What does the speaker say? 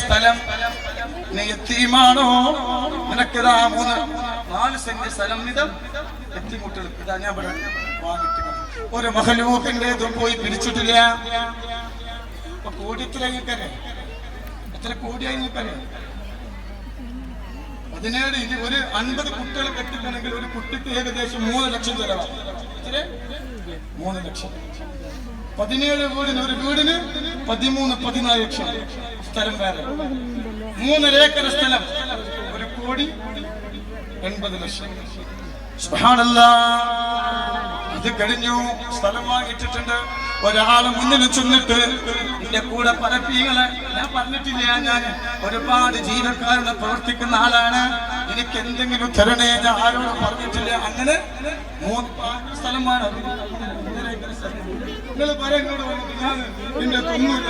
സ്ഥലം നീ യത്തീമാണോ? നിനക്കിതാ 4 സെന്റ് സ്ഥലം ഇതാ എത്തിമുട്ടുകൾക്ക് ഇതാ ഞാൻ ഇവിടെ വാങ്ങിട്ട് ഒരു മഹലൂക്കിന്റെ പോയി പിരിച്ചിട്ടില്ല. അപ്പൊ കോടിയത്തിലേക്കരെ എത്ര കോടിയായി നിൽക്കരെ 17 ഒരു 50 കുട്ടികളെ കെട്ടിക്കണമെങ്കിൽ ഒരു കുട്ടിക്ക് ഏകദേശം 3 ലക്ഷം ചെലവാണ്. 3 ലക്ഷം. 17 വീടിന് ഒരു വീടിന് 13-14 ലക്ഷം സ്ഥലം വേറെ. 3 ഏക്കർ സ്ഥലം 1,80,00,000. സുബ്ഹാനല്ലാഹ്. ഇത് കഴിഞ്ഞു സ്ഥലം വാങ്ങിയിട്ടുണ്ട്. ഒരാള് മുന്നിൽ ചെന്നിട്ട് എന്റെ കൂടെ പരപ്പീങ്ങളെ ഞാൻ പറഞ്ഞിട്ടില്ല, ഞാൻ ഒരുപാട് ജീവക്കാരുടെ പ്രവർത്തിക്കുന്ന ആളാണ്, എനിക്ക് എന്തെങ്കിലും തരണേ, ഞാൻ ആരോടും പറഞ്ഞിട്ടില്ല. അങ്ങനെ 3 സ്ഥലമാണ്. നിങ്ങൾ പറയാൻ ഞാൻ എന്റെ തൊന്നുമില്ല.